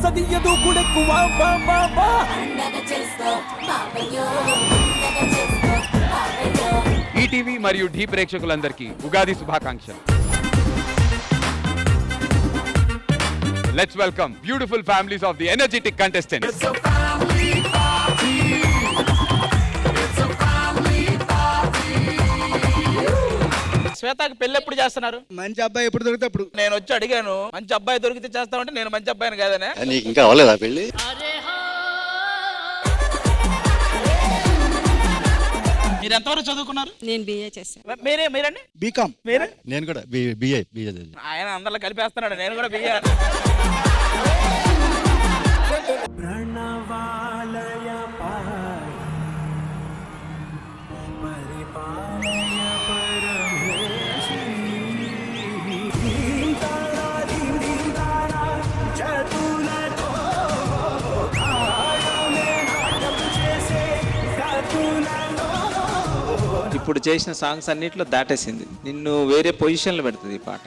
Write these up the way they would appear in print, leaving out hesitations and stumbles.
సదియదు కుడెక్కువ ETV మరియు ఢీ ప్రేక్షకులందరికీ ఉగాది శుభాకాంక్షలు. Let's welcome beautiful families of the energetic contestants. It's a family party. It's a family party. శ్వేతకి పెళ్లి ఎప్పుడు చేస్తున్నారు? మంచి అబ్బాయి ఎప్పుడు దొరికితే అప్పుడు. నేను వచ్చి అడిగాను, మంచి అబ్బాయి దొరికితే చేస్తామంటే నేను మంచి అబ్బాయిని కాదనే. నీకు ఇంకా అవ్వలేదా పెళ్లి? మీరు ఎంతవరకు చదువుకున్నారు? నేను బిఏ చేశాను. మీరండి? బీకామ్. మీరు? నేను కూడా బిఏ. ఆయన అందరిలో కలిపేస్తున్నాడు, నేను కూడా బిఏ. ప్రణవాలయ పరిపాలయ ఇప్పుడు చేసిన సాంగ్స్ అన్నిట్లో దాటేసింది, నిన్ను వేరే పొజిషన్ లో పెడుతుంది ఈ పాట.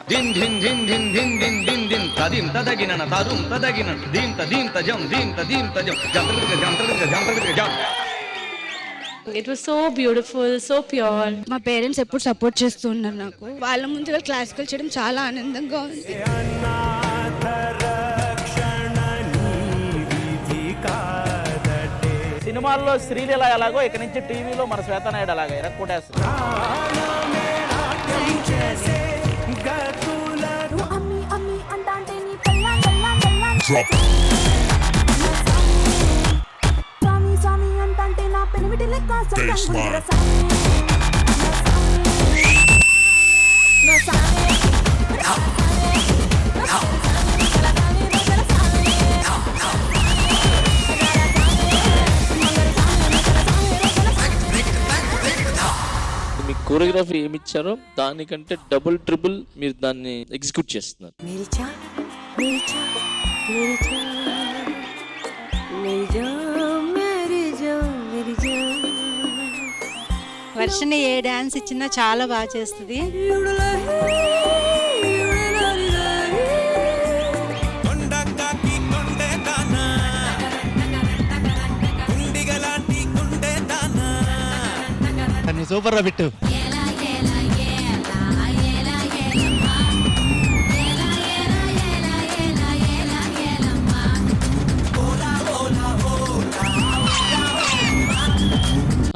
It was so beautiful, so pure. మా పేరెంట్స్ ఎప్పుడు సపోర్ట్ చేస్తూ ఉన్నారు నాకు. వాళ్ళ ముందు క్లాసికల్ చేయడం చాలా ఆనందంగా ఉంది. సినిమాల్లో శ్రీలీల ఎలాగో ఇక నుంచి టీవీలో మన శ్వేతనాయుడు అలాగా ఎరక్కొట్టేస్తుంది. మీకు కోరియోగ్రఫీ ఏమి ఇచ్చారో దానికంటే డబుల్ ట్రిపుల్ మీరు దాన్ని ఎగ్జిక్యూట్ చేస్తున్నారు. వర్షని ఏ డాన్స్ ఇచ్చినా చాలా బాగా చేస్తుంది. సూపర్ రా బిట్టు.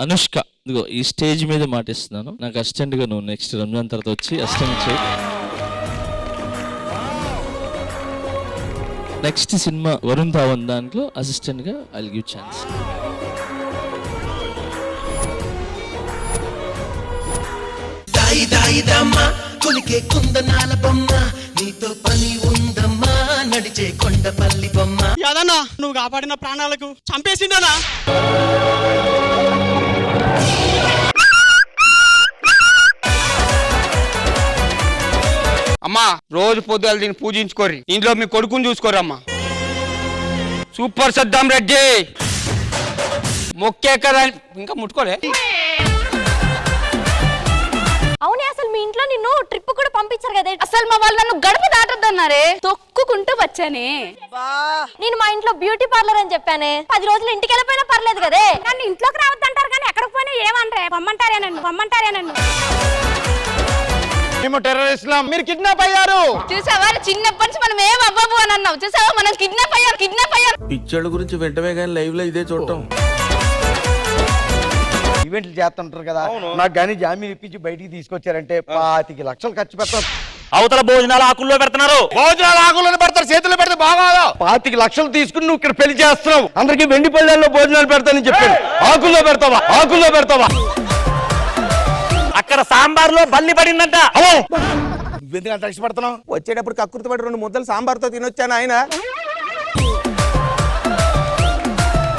అనుష్క, ఇదిగో ఈ స్టేజ్ మీద మాటిస్తున్నాను, నాకు అసిస్టెంట్ గా నువ్వు నెక్స్ట్ రంజాన్ తర్వాత వచ్చి అసిస్టెంట్ చేయి. నెక్స్ట్ సినిమా వరుణ్ ధావన్ దాంట్లో అసిస్టెంట్ గా ఐ విల్ గివ్ ఛాన్స్. కొలికే కుందనాల బొమ్మ నీతో పని ఉందమ్మా నడిచే కొండపల్లి బొమ్మ. యాదన్నా, నువ్వు కాపాడిన ప్రాణాలకు చంపేసిండనా? అమ్మా, రోజు పొద్దులు దీన్ని పూజించుకోర్రి, ఇంట్లో మీ కొడుకుని చూసుకోరమ్మా. సూపర్ సద్దాం రెడ్డి మొక్కే కదా, ఇంకా ముట్టుకోలే. అవునే, అసలు మీ ఇంట్లో నిన్ను ట్రిప్ కూడా పంపించారు కదా, అసలు మా వాళ్ళు నన్ను గడప దాటొద్దన్నారే, తొక్కుకుంటూ వచ్చానే. నేను మా ఇంట్లో బ్యూటీ పార్లర్ అని చెప్పానే, 10 రోజులు ఇంటికి వెళ్ళిపోయినా పర్లేదు కదే. నన్ను ఇంట్లోకి రావద్దంటారు కానీ ఎక్కడికి పోయినా ఏమనరే, పమ్మంటారే నన్ను. మేము టెర్రరిస్టులం, మీరు కిడ్నాప్ అయ్యారు. చూసావా, చిన్నప్పటి నుంచి మనం ఏం అవ్వబు అని అన్నావు. చూసావా, మనం కిడ్నాప్ అయ్యారు. పిచ్చోళ్ళ గురించి వెంటనే కానీ లైవ్ లో ఇదే చూడటం. ఈవెంట్లు చేస్తుంటారు కదా, నాకు కానీ జామీన్ ఇప్పించి బయటికి తీసుకొచ్చారంటే 25 లక్షలు ఖర్చు పెడతాం. అవతల భోజనాలు ఆకుల్లో పెడుతున్నారు. భోజనాలు ఆకుల్లో పెడతారు, చేతులు పెడితే బాగా. 25 లక్షలు తీసుకుని నువ్వు ఇక్కడ పెళ్లి చేస్తున్నావు. అందరికి వెండి పళ్ళల్లో భోజనాలు పెడతానని చెప్పాను. ఆకుల్లో పెడతావా? అక్కడ సాంబార్ లో బల్లి పడిందంట. నువ్వెందుకు అంత ఇష్టపడుతున్నావు? వచ్చేటప్పుడు కక్కుర్తి పడి 2 ముద్దలు సాంబార్తో తినొచ్చాను. ఆయన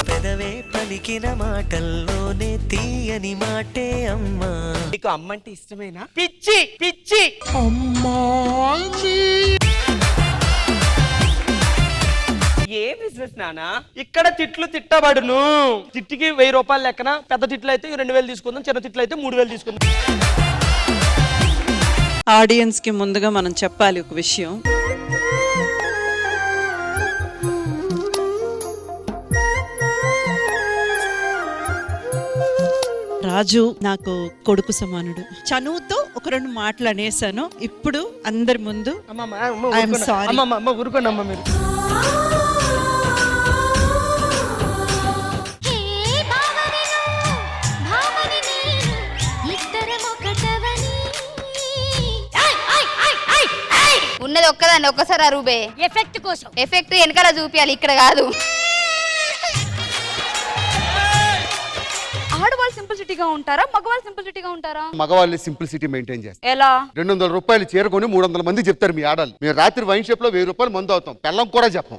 పెదవే పలికిన మాటల్లోనే తీయని మాటే అమ్మా. నీకు అమ్మంటే ఇష్టమేనా? పిచ్చి అమ్మా. ఏ బిజినెస్ నానా? ఇక్కడ తిట్లు తిట్టబడును. తిట్టికి 1000 రూపాయలు లెక్కన, పెద్ద తిట్లు అయితే 2000 తీసుకుందాం, చిన్న తిట్లు అయితే 3000 తీసుకుందాం. ఆడియన్స్ కి ముందుగా మనం చెప్పాలి ఒక విషయం. రాజు నాకు కొడుకు సమానుడు. చనువుతో ఒక 2 మాటలు అనేసాను. ఇప్పుడు అందరి ముందు ఐఎమ్ సారీ. ఊరుకోండి అమ్మ మీరు. ఉన్నది ఒక్కదాన్ని ఒక్కసారి అరుబే ఎఫెక్ట్ కోసం. ఎఫెక్ట్ వెనకాల చూపించాలి, ఇక్కడ కాదు. ఆడవాళ్ళు సింప్లిసిటీగా ఉంటారా, మగవాళ్ళు సింప్లిసిటీగా ఉంటారా? మగవాళ్ళు సింప్లిసిటీ మెయింటైన్ చేస్తారు. ఎలా? 200 రూపాయలు చేరుకొని 300 మంది చెప్తారు మీ ఆడాలి. మీరు రాత్రి వైన్ షాప్ లో 1000 రూపాయలు మందు అవుతాం, పెళ్ళం కూడా చెప్పం.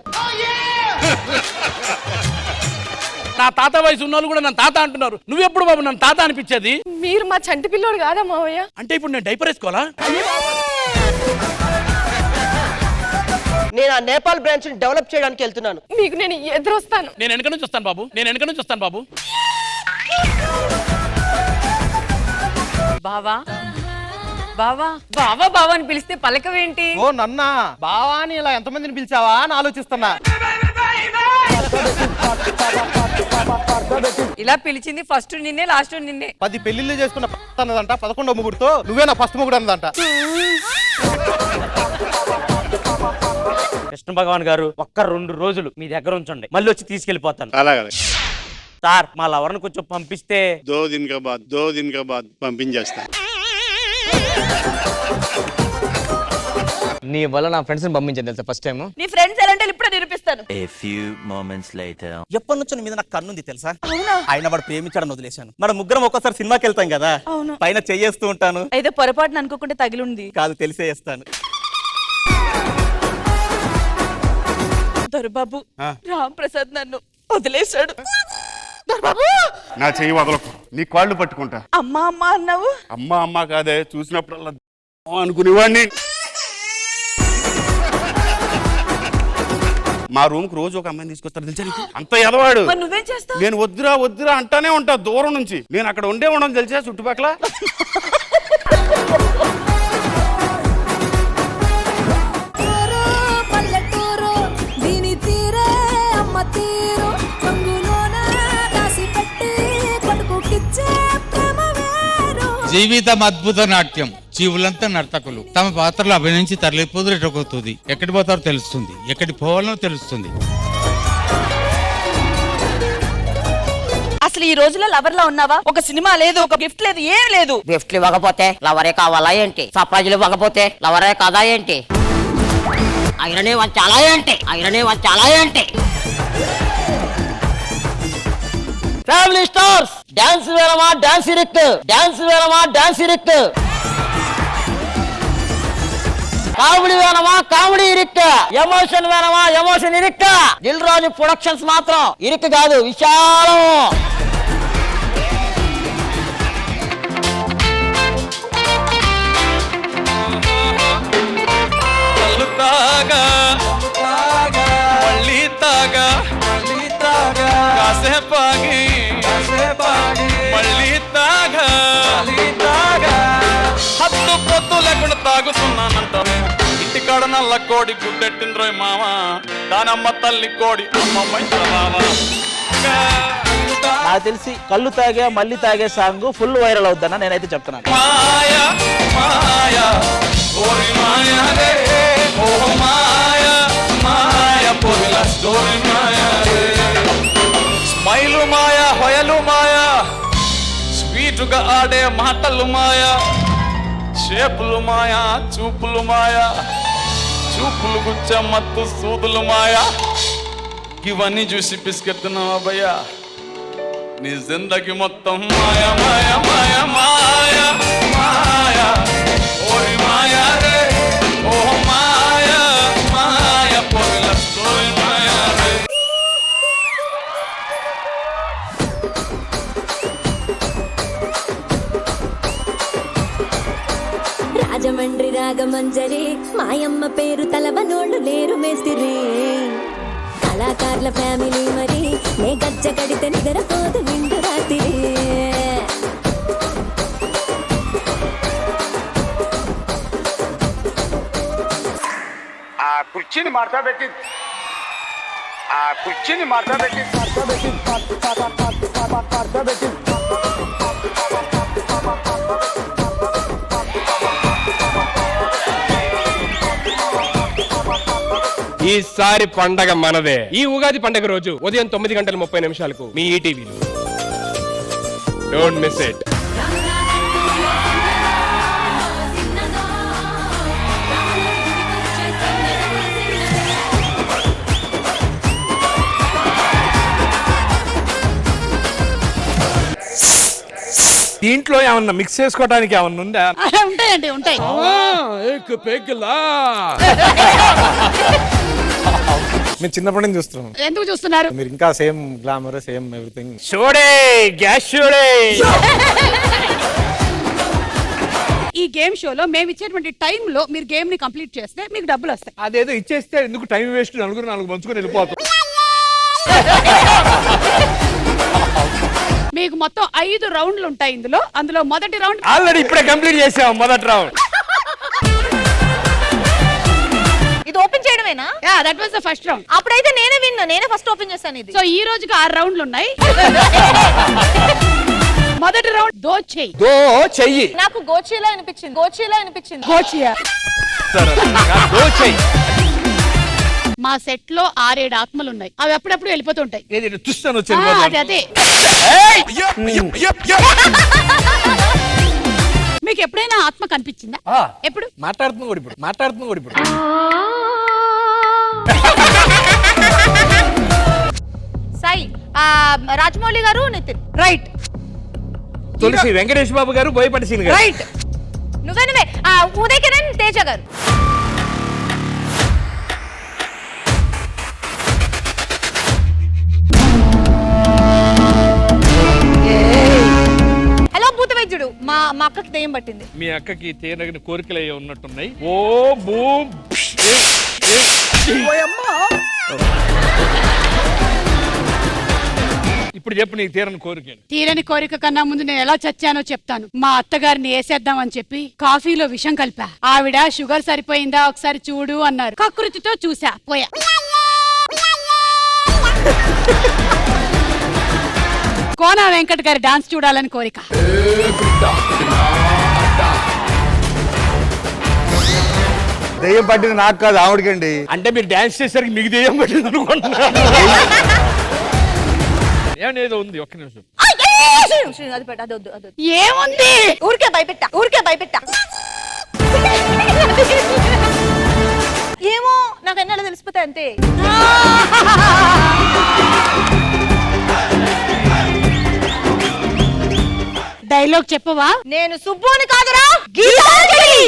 నా తాత వయసు ఉన్న వాళ్ళు కూడా నన్ను తాత అంటున్నారు. నువ్వెప్పుడు బాబు నన్ను తాత అనిపించేది? మీరు మా చంటి పిల్లోడు కాదా మావయ్య? అంటే ఇప్పుడు నేను డైపర్ వేసుకోవాలా? నేను ఆ నేపాల్ బ్రాంచ్ ని డెవలప్ చేయడానికి వెళ్తున్నాను. మీకు నేను ఎదురొస్తాను. నేను వెనక నుంచి వస్తాను బాబు, నేను వెనక నుంచి వస్తాను బాబు. బావా బావా బావా బావా అని పిలిస్తే పలకవేంటి? ఓ నన్నా బావా అని ఇలా ఎంతమందిని పిలిచావా అని ఆలోచిస్తున్నా. ఇలా పిలిచింది ఫస్ట్ నిన్నే, లాస్ట్ నిన్నే. 10 పెళ్లిళ్ళు చేసుకున్న అన్నదంట, 11వ ముగ్గురుతో నువ్వే నా ఫస్ట్ ముగ్గురు అన్నదంట. కృష్ణ భగవాన్ గారు ఒక్క 2 రోజులు మీ దగ్గర ఉంచండి, మళ్ళీ వచ్చి తీసుకెళ్లిపోతాను. అలాగే సార్ మా లవర్ని కొంచెం పంపిస్తే 2 दिन के बाद పంపించేస్తా. నీ వల్ల నా ఫ్రెండ్స్ ని పంపించాను తెలుసా ఫస్ట్ టైం. నీ ఫ్రెండ్స్ ఎలా అంటే ఇప్పుడే నిరూపిస్తాను. ఎప్పటి నుంచో నీ మీద నాకు కన్నుంది తెలుసా. ఆయన వాడు ప్రేమించడం వదిలేశాను. మన ముగ్గురం ఒక్కసారి సినిమాకి వెళ్తాం కదా, పైన చెయ్యేస్తూ ఉంటాను. అయితే పొరపాటున అనుకోకుండా తగిలింది కాదు, తెలిసే చేస్తాను. దొరబాబు రామ్ ప్రసాద్ నన్ను వదిలేశాడు. నా చెయ్యి వదలకు, నీ కాళ్ళు పట్టుకుంటా. అమ్మా అమ్మా అన్నావు. అమ్మ కాదే, చూసినప్పుడల్లా అనుకునేవాడిని. మా రూమ్ కు రోజు ఒక అమ్మాయిని తీసుకొస్తారు తెలుసా నీకు? అంత ఎదవాడు. నువ్వేం చేస్తావు? నేను వద్దురా అంటానే ఉంటా దూరం నుంచి. నేను అక్కడ ఉండడం తెలుసా చుట్టుపక్కల. జీవితం అద్భుత నాట్యం. జీవులంతా నర్తకులు. తమ పాత్రలు అభినయించి తరలిపోదు ఎటుకొతుంది. ఎక్కడి పోతారో తెలుస్తుంది, ఎక్కడి పోవాలనో తెలుస్తుంది. అసలు ఈ రోజుల్లో లవర్ లా ఉన్నావా? ఒక సినిమా లేదు, ఒక గిఫ్ట్ లేదు, ఏం లేదు. గిఫ్ట్లు ఇవ్వకపోతే లవరే కావాలా ఏంటి? సర్ప్రైజులు ఇవ్వకపోతే లవరే కాదా ఏంటి? ఐరనే వంచాలా ఏంటి? ఫ్యామిలీ స్టార్స్ డాన్స్ వేరమా డాన్స్ ఇరిక్ట్, కామెడీ వేరమా కామెడీ ఇరిక్ట్, ఎమోషన్ వేరమా ఎమోషన్ ఇరిక్ట్. దిల్ రాజు ప్రొడక్షన్స్ మాత్రం ఇరిక్ట్ కాదు, విశాలం. హద్దు పొద్దు లేకుండా తాగుతున్నానంట. ఇంటికాడ నల్ల కోడి గుడ్డెట్టిండ్రోయ్ మామ, దానమ్మ తల్లి కోడి అమ్మమ్మ మామ. నాకు తెలిసి కళ్ళు తాగా మళ్ళీ తాగే సాంగ్ ఫుల్ వైరల్ అవుతానా నేనైతే చెప్తున్నాను. స్మైలు మాయా, హొయలు మాయా, స్వీటుగా ఆడే మాటలు మాయా, షేపులు మాయా, చూపులు మాయా, చూపులు గుచ్చ మత్తు సూదులు మాయా. ఇవన్నీ చూసి పిసికెత్తున్నావా భయ్యా? నీ జిందగీ మొత్తం మాయా మాయా మాయా మాయా మాయా, ఓరి మాయా రే, ఓ మాయా మాయా, పొగల స్టోరీ మాయా రే. రాజమండ్రి రాగమంజరి మాయమ్మ పేరు తలవనోళ్ళు లేరు మేస్తిరి. కళాకారుల ఫ్యామిలీ మరి నే గజ్జ కడితే నిద్రపోదు నిండు రాత్రి. ఆ కుర్చీని మార్చబెట్టి ఈసారి పండగ మనదే. ఈ ఉగాది పండగ రోజు ఉదయం 9:30 మీ ఈటీవీలో. Don't miss it. దీంట్లో ఏమన్నా మిక్స్ చేసుకోవడానికి ఏమన్నా ఉందా? ఉంటాయండి, ఉంటాయి. మేము చిన్నప్పటి నుంచి చూస్తున్నాం. ఎందుకు చూస్తున్నారు? మీరు ఇంకా సేమ్ గ్లామర్, సేమ్ ఎవ్రీథింగ్. చూడే గ్యాస్ చూడే. ఈ గేమ్ షోలో మేము ఇచ్చేటువంటి టైంలో మీరు గేమ్ ని కంప్లీట్ చేస్తే మీకు డబ్బులు వస్తాయి. అదేదో ఇచ్చేస్తే ఎందుకు టైం వేస్ట్, నలుగురు నాలుగు పంచుకొని వెళ్ళిపోతాం. మీకు మొత్తం 5 రౌండ్లు ఉంటాయి ఇందులో. అందులో మొదటి రౌండ్ ఆల్రెడీ ఇప్పుడే కంప్లీట్ చేసాం. మొదటి రౌండ్ ఇది ఓపెన్ చేయడమేనా? That was the first round. అప్పుడైతే నేనే విన్నా, నేనే ఫస్ట్ ఓపెన్ చేశాను ఇది. సో ఈ రోజుకి 6 రౌండ్లు ఉన్నాయి. మొదటి రౌండ్ దో చెయ్యి. నాకు గోచీలా అనిపించింది. గోచియా. మా సెట్ లో 6-7 ఆత్మలు ఉన్నాయి. అవి అప్పుడప్పుడు వెళ్ళిపోతుంటాయి. చూస్తాను అదే మీకు ఎప్పుడైనా ఆత్మ కనిపించిందా? ఎప్పుడు మాట్లాడుతున్నా కూడా ఇప్పుడు. సాయి, రాజమౌళి గారు, నితిన్. రైట్. తులసి వెంకటేష్ బాబు గారు, బోయపాటి సీన్ గారు. రైట్. నువ్వే ఉదయ్ కిరణ్, తేజ గారు. హలో భూత వైద్యుడు, మా అక్కకి దెయ్యం పట్టింది. మీ అక్కకి తీరని కోరికలు అయ్యి ఉన్నట్టున్నాయి. ఓ బూ. ఇప్పుడు చెప్పు నీకు తీరని కోరిక. తీరని కోరిక కన్నా ముందు నేను ఎలా చచ్చానో చెప్తాను. మా అత్తగారిని వేసేద్దామని చెప్పి కాఫీలో విషం కలిపా. ఆవిడ షుగర్ సరిపోయిందా ఒకసారి చూడు అన్నారు. కకృతితో చూసా, పోయా. కోన వెంకట్ గారి డాన్స్ చూడాలని కోరిక. దెయ్యం పట్టింది నాకు కాదు, ఆవిడకండి. అంటే మీరు డాన్స్ చేసరికి మీకు దెయ్యం పట్టింది అనుకుంటున్నారు. ఏమనేదో ఉంది, ఒక్క నిమిషం. ఏముంది? ఊరికే భయపెట్టా. ఏమో నాకు అన్నీ అలా తెలిసిపోతాయి అంతే. డైలాగ్ చెప్పవా? నేను సుబ్బుని కాదురా, గీతాంజలి.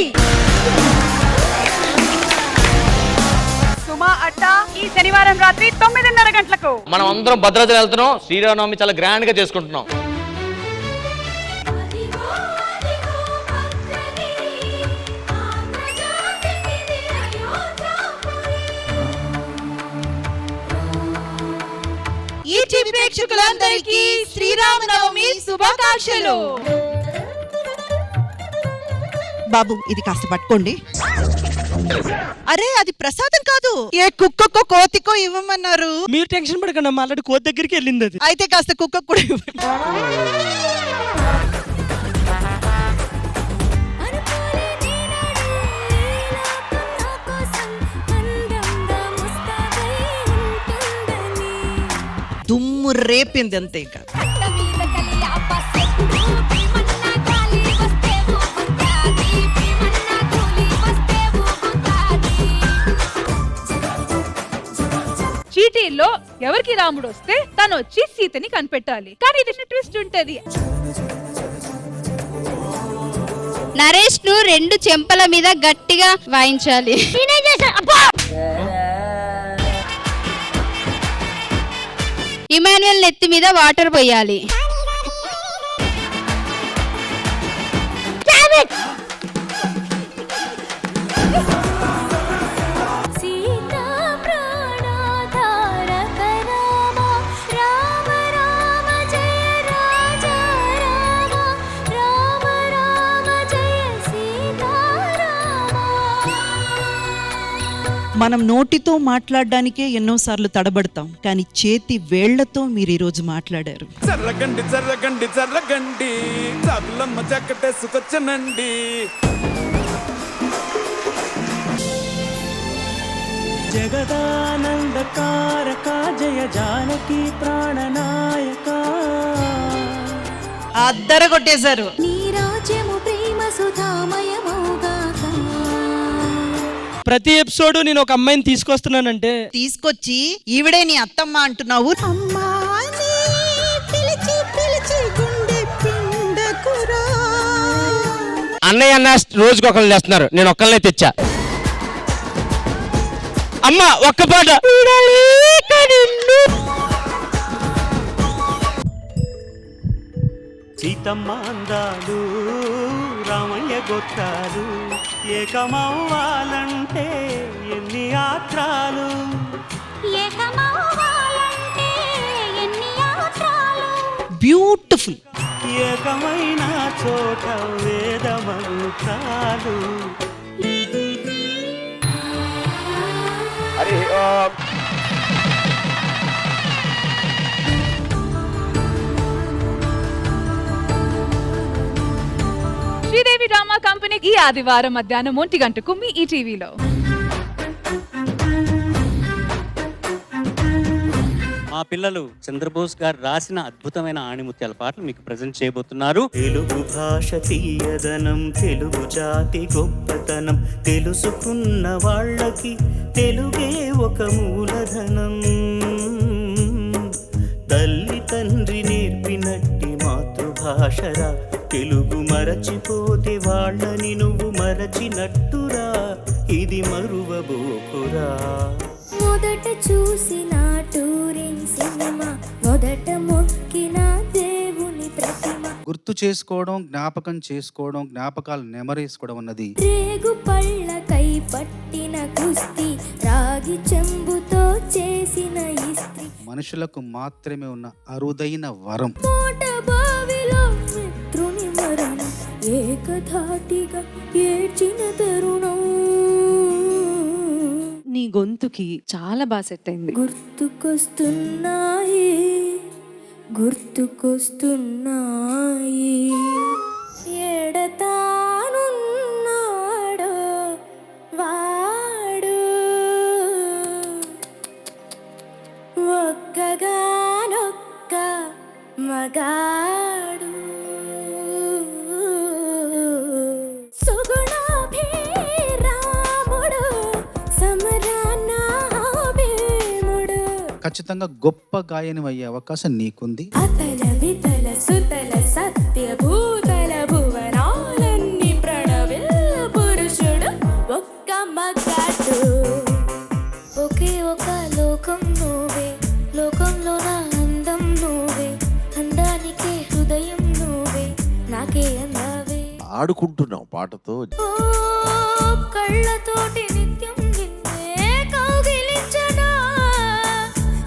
సుమా అడ్డా ఈ శనివారం రాత్రి 9:30 గంటలకు. మనం అందరం భద్రాద్రి వెళ్తున్నాం. శ్రీరామనవమి చాలా గ్రాండ్ గా చేసుకుంటున్నాం. ఈ టీవీ ప్రేక్షకులందరికీ శ్రీరామనవమి శుభాకాంక్షలు. బాబు ఇది కాస్త పట్టుకోండి. అరే అది ప్రసాదం కాదు, ఏ కుక్కకో కోతికో ఇవ్వమన్నారు. మీరు టెన్షన్ పడకండి, ఆల్రెడీ కోతి దగ్గరికి వెళ్ళింది అది. అయితే కాస్త కుక్క కూడా ఇవ్వండి. దుమ్ము రేపింది అంతే. ఇక చీటీల్లో ఎవరికి రాముడు వస్తే తను వచ్చి సీతని కనిపెట్టాలి. కానీ ఇది ట్విస్ట్ ఉంటది. నరేష్ ను 2 చెంపల మీద గట్టిగా వాయించాలి. ఇమాన్యుయల్ నెత్తి మీద వాటర్ పోయాలి. మనం నోటితో మాట్లాడడానికే ఎన్నోసార్లు తడబడతాం, కానీ చేతి వేళ్లతో మీరు ఈరోజు మాట్లాడారు. చర్రగండి చర్రగండి చర్రగండి చదులమ్మ చక్కటేసుకొచ్చనండి. జగదానందకారక జయ జానకి ప్రాణనాయక. అద్దర కొట్టేశారు. నీ రాజ్యము ప్రేమ సుధామయమౌగాక. ప్రతి ఎపిసోడ్ నేను ఒక అమ్మాయిని తీసుకొస్తున్నానంటే తీసుకొచ్చి ఈవిడే నీ అత్తమ్మ అంటున్నావు. అమ్మా నీ పిలిచి పిలిచి గుండె పిండకురా. అన్నయ్య అన్న రోజుకి ఒకళ్ళు చేస్తున్నారు, నేను ఒక్కళ్ళనే తెచ్చా. అమ్మ ఒక్క పాట. సీతమ్మ అందాలు రామయ్య గొత్తాలు ఏకమవ్వాలంటే ఎన్ని ఆత్రాలు. ఏకమవ్వాలంటే ఎన్ని యాత్రలు. బ్యూటిఫుల్. ఏకమైన చోట వేద మంత్రాలు. శ్రీదేవి డ్రామా కంపెనీకి ఈ ఆదివారం మధ్యాహ్నం 1 గంటకు మీ ఈటీవీలో. మా పిల్లలు చంద్రబోస్ గారు రాసిన అద్భుతమైన ఆణిముత్యాల పాటలు మీకు ప్రజెంట్ చేయబోతున్నారు. తెలుగు భాష తీయదనం, తెలుగు జాతి గొప్పతనం, తెలుసుకున్న వాళ్ళకి తెలుగే ఒక మూలధనం. తల్లి తండ్రి నేర్పినట్టి మాతృభాషరా, తెలుగు మరచిపోతే వాళ్ళని నువ్వు మరచినట్టురా, ఇది మరువబోకురా. మొదట చూసిన టూరింగ్ సినిమా, మొదట మొక్కిన దేవుని ప్రతిమ. గుర్తు చేసుకోవడం, జ్ఞాపకం చేసుకోవడం, జ్ఞాపకాలు నెమరేసుకోవడం అన్నది రేగు పళ్ళకై పట్టిన కుస్తీ, రాగి చెంబుతో చేసిన ఇస్త్రీ. మనుషులకు మాత్రమే ఉన్న అరుదైన వరం. కోట బావిలో మిత్రుని మరణం, ఏకధాటిగా ఏడ్చిన తరుణం. నీ గొంతుకి చాలా బాగా సెట్ అయింది. గుర్తుకొస్తున్నాయి గుర్తుకొస్తున్నాయి, ఎడతానున్నాడు వాడు, ఒక్కగానొక్క మగాడు. సుగుణాభిరాముడు సమరాన భీముడు. ఖచ్చితంగా గొప్ప గాయని అయ్యే అవకాశం నీకుంది. అతల వితల సుతల సత్య భూతల భువనాలన్నీ ప్రణవిల్ల పురుషుడు ఒక్క మగాడు. ఒకే ఒక లోకం నువ్వే, లోకంలో నా అందం నువ్వే, అందానికే హృదయం నువ్వే, నాకే అందవే. ఆడుకుంటున్నాం పాటతో. ఓ కళ్ళతోటి నిత్యం నిన్నే కౌగిలించనా,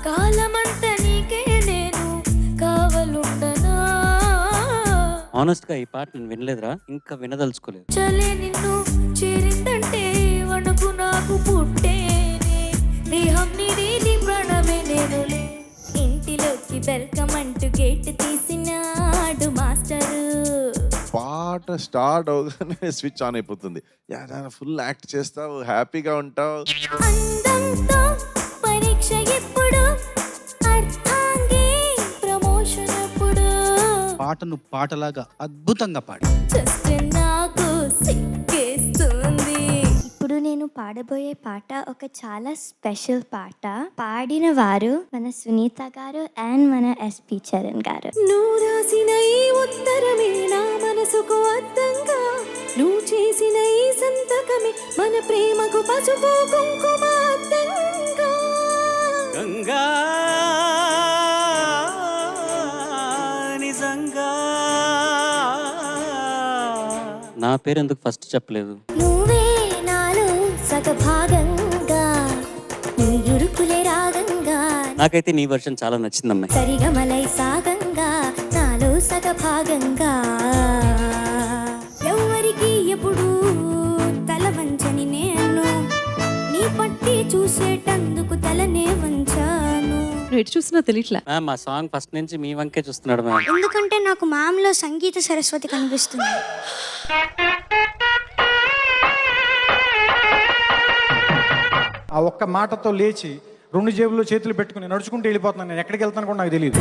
కాలమంత నీకే నేను కావలుండనా. ఆనెస్ట్ గా ఈ పాట నేను వినలేదురా, ఇంకా వినదలుచుకోలేదు. చలే నిన్ను చేరిందంటే వణుకు నాకు పుట్టేనే, దేహం నీది ప్రాణమే నేనులే. ఇంటిలోకి వెల్కమ్ అంటూ గేట్ తీసినాడు మాస్టరు. పాట స్టార్ట్ అవగానే స్విచ్ ఆన్ అయిపోతుంది. ఫుల్ యాక్ట్ చేస్తావు, హ్యాపీగా ఉంటావు. అందంతో పరీక్ష ఎప్పుడు, అర్థాంగి ప్రమోషన్ ఎప్పుడు. పాటను పాటలాగా అద్భుతంగా పాడు. జస్ట్ నాకు సిగ్గేస్తుంది. ఇప్పుడు నేను పాడబోయే పాట ఒక చాలా స్పెషల్ పాట. పాడిన వారు మన సునీత గారు అండ్ మన ఎస్పి చరణ్ గారు. నువ్వు రాసిన ఈ ఉత్తరమే నా మనసుకు అర్థంగా, నువ్వు చేసిన ఈ సంతకమే మన ప్రేమకు పసుపు కుంకుమ అర్థంగా. గంగా నిజంగా నా పేరు ఎందుకు ఫస్ట్ చెప్పలేదు? నువ్వే నాలో సగభాగంగా, నీ ఇరుకులే రాగంగా, నాకైతే నీ వర్షన్ చాలా నచ్చిందమ్మాయి. సరిగమలై సాగంగా, నాలో సగభాగంగా. ఎవరికి ఎప్పుడు తల వంచని నేను, నీ పట్టి చూసేటందుకు తలనే వంచాను. ఎటు చూసినా తెలియట్లే. మ్యామ్ మా సాంగ్ ఫస్ట్ నుంచి మీ వంకే చూస్తున్నాడు మ్యామ్. ఎందుకంటే నాకు మ్యామ్లో సంగీత సరస్వతి కనిపిస్తుంది. ఆ ఒక్క మాటతో లేచి 2 జేబుల్లో చేతులు పెట్టుకుని నడుచుకుంటూ వెళ్ళిపోతున్నాను. నేను ఎక్కడికి వెళ్తాను కూడా నాకు తెలియదు.